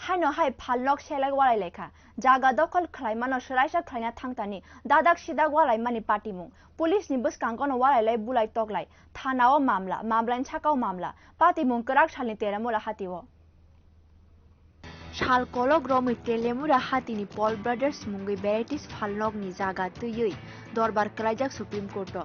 हानो हाय फालनक सेलाक वालाय लेखा जागा दखल खलायमानो सरायसा खलायना थांतानि दादाक सिदाक वालाय मानि पार्टीमुं पुलिसनि बसकांगनो वालायलाय बुलाय तगलाय थानाव मामलानि साकाव मामला पार्टीमुं कराक सालनि तेरामुला हातिव साल कलक रमै तेलेमुरा हातिनि पल ब्रादार्स मुंगै भेराइटिस फालनकनि जागा तैयै दरबार कलायजाक सुप्रीम कोर्ट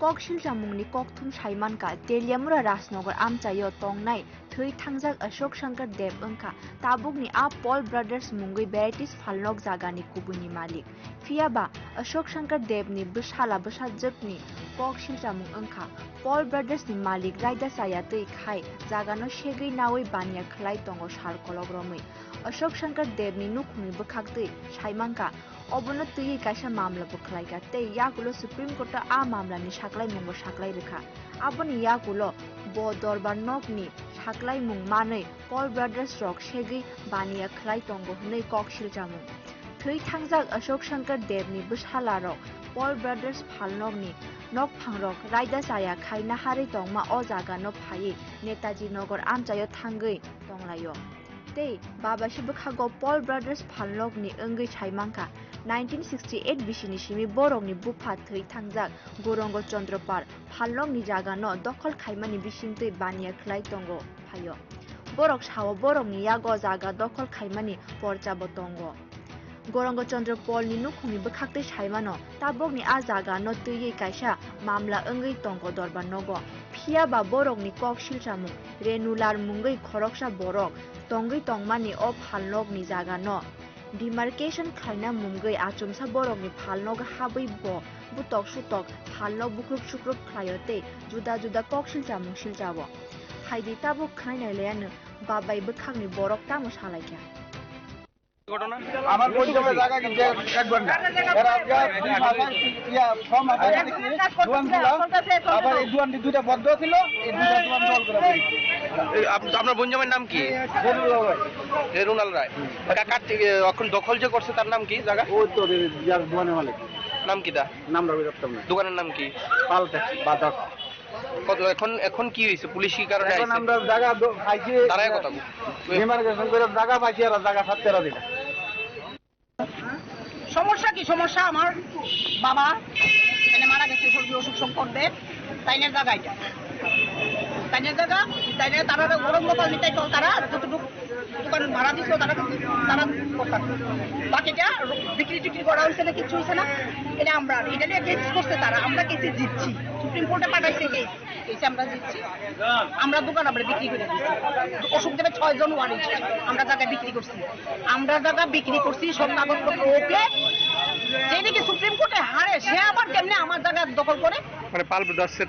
ककशिलजा मुंनि ककथुम साइमानका तेलियामुरा राजनगर आमचायो तंनाय थै थांजाक अशोक शंकर देव अंका ताबुकनि आ पल ब्रादार्स मुंगै भेराइटिस फालनक जागानि कुबुनि मालिक फियाबा अशोक शंकर देवनि बसाला बसाजकनि ककशिलजा मुं अंका पल ब्रादार्सनि मालिक रायदासाया तै खाय जागानो सेगै नावै बानिया खलाय तंगो साल कलक रमै अशोक शंकर देवनि नुखुंनि बखागतै साइमानका अबनो तैयै कायसा मामला बखलायगा तै याकुलो सुप्रीम कोर्ट आ मामलानि साक्लाय मुंबो साक्लाय रेखा आबनि याकुलो ब दरबार नकनि साक्लाय मुं मानै पल ब्रादार्स रक सेगै बानिया खलाय तंगो हनै ककशिलजा मुं थै थांजाक अशोक शंकर देवनि बसाला रक पल ब्रादार्स फालनकनि नक फांरक रायदासाया खायना हारै तंमा अ जागानो फायै नेताजी नगर आमचायो थांगै तंलायो तै बाबासि बखागो पल ब्रादार्स फालनकनि अंगै साइमांका 1968 बिसिनि सिमी बरकनि बुफा थै थांजाक गौरंग चंद्रपाल फालनकनि जागानो दखल खायमानि बिसिंतै बानिया खलाय तंगो फायो बरक सावो बरकनि यागो जागा दखल खायमानि परचाबो तंगो गौरंग चंद्रपालनि नुखुंनि बखागतै साइमानो ताबकनि आ जागानो तैयै कायसा मामला अंगै तंगो दरबार नगो फियाबा बरकनि ककशिलजा मुं रेनुलार मुंगै खरकसा बरक तंगै तंमानि अ फालनकनि जागानो डिमार्केशन खायना मुंगै आचुमसा बरकनि फालनक हाबै बुतक सुतक फालनक बुख्रुब सुख्रुब खायते जुदा जुदा ककशिलजा मुं शिलजाबो हायदि ताबुक खायनायलायानो बाबाय बखागनि बरक तामो सालायखा ঘটনা আমার পরিচয় জায়গা কিন্তু একবার না এর আগে দুই মাস ইয়া ফর্ম আছে দুয়ান দিলা আবার এই দুয়ান দুইটা বদ্ধ ছিল এই দুইটা দুয়ান জল করা আপনার বঞ্জমের নাম কি রেনুলাল রায় কাকার থেকে এখন দখল যে করছে তার নাম কি জায়গা ওই তো ইয়ার দোকানের মালিক নাম কি দা নাম রবি দত্ত দোকানের নাম কি পালতে বাদক কত এখন কি হইছে পুলিশ কি কারণে আইছে এখন আমরা জায়গা পাইছি তারাই কথা ডিমার্কেশন করে জায়গা পাইছি আর জায়গা ছাড়তে দিনা সমস্যা কি সমস্যা আমার বাবা এখানে মারা গেছে স্বর্গীয় অসুখ সংকট দেব তাইনের জায়গা এটা তাইনের জায়গা তাইনের তারা গরম লোকাল নিতাই তো তারা যতটুকু দোকান ভাড়া দিছিল তারা করতাম বাকিটা বিক্রি টিক্রি করা হয়েছে না কিছু হয়েছে না এটা আমরা এটা নিয়ে কেস করছে তারা আমরা কেসে জিতছি সুপ্রিম কোর্টে পাঠাইছে কেসে আমরা জিতছি আমরা দোকান আমরা বিক্রি করে দিচ্ছি অসুখ দেবে 6 জন ওয়ারিশ আমরা জায়গা বিক্রি করছি সব কাগজপত্র ওকে যেদিকে সুপ্রিম কোর্টে হারে সে আবার কেমনে আমার জায়গা দখল করে মানে পাল ব্রাদার্সের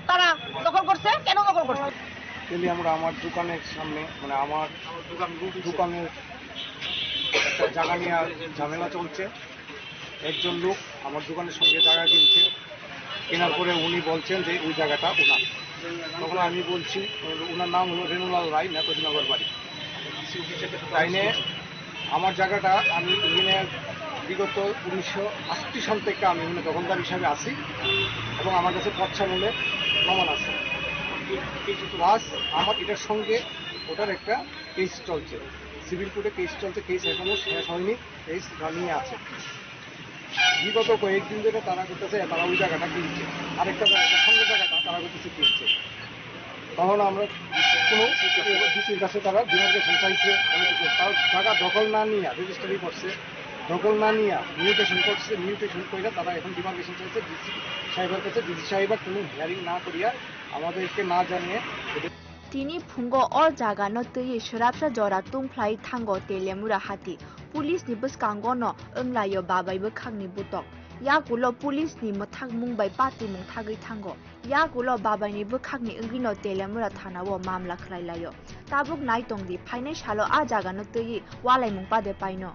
তারা দখল করছে কেন দখল করছে কিন্তু আমরা আমার দোকানের সামনে মানে আমার দোকানের একটা জায়গা নিয়ে ঝামেলা চলছে একজন লোক আমার দোকানের সঙ্গে জায়গা কিনছে কেনার পরে উনি বলছেন যে ওই জায়গাটা ওনার তখন আমি বলছি ওনার নাম হলো রেনুলাল রায় নেতাজিনগর বাড়ি তাইনে আমার জায়গাটা আমি এখানে বিগত 1980 সাল থেকে আমি এখানে দখলদার হিসাবে আসি এবং আমার কাছে পচ্ছা মূলে প্রমাণ আছে প্লাস আমার এটার সঙ্গে ওটার একটা কেস চলছে সিভিল কোর্টে কেস চলছে কেস এখনো শেষ হয়নি কেস রানিয়ে আছে বিগত কয়েকদিন ধরে তারা করতেছে তারা ওই জায়গাটা কিনছে আরেকটা সঙ্গে জায়গাটা তারা করতেছে কিনছে তখন আমরা কোনো ডিসির কাছে তারা ডিমার্কেশন চাইছে তার জায়গা দখল না নিয়ে রেজিস্ট্রি করছে দখল না নিয়ে মিউটেশন করছে মিউটেশন করে তারা এখন ডিমার্কেশন চাইছে ডিসি সাহেবের কাছে ডিসি সাহেবের কোনো হিয়ারিং না করিয়া আমাদেরকে না জানিয়ে তিনি ফুঙ্গো अ जागानो तैयै सराबसा जरा तुंफ्लाय थांगो तेलेमुरा हाति पुलिसनि बसकांगनो ओंलायो बाबायबो खांनि बुतक याकुलो पुलिसनि मथाक मुंबाय पार्टी मुं थागै थांगो याकुलो बाबायनि बखागनि ओंगिनो तेलेमुरा थानावो मामला खलायलायो ताबुक नायतंदि फाइनाय सालो आ जागानो तैयै वालाय मुं पादे पाइनो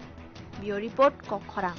बियो रिपोर्ट कखरां।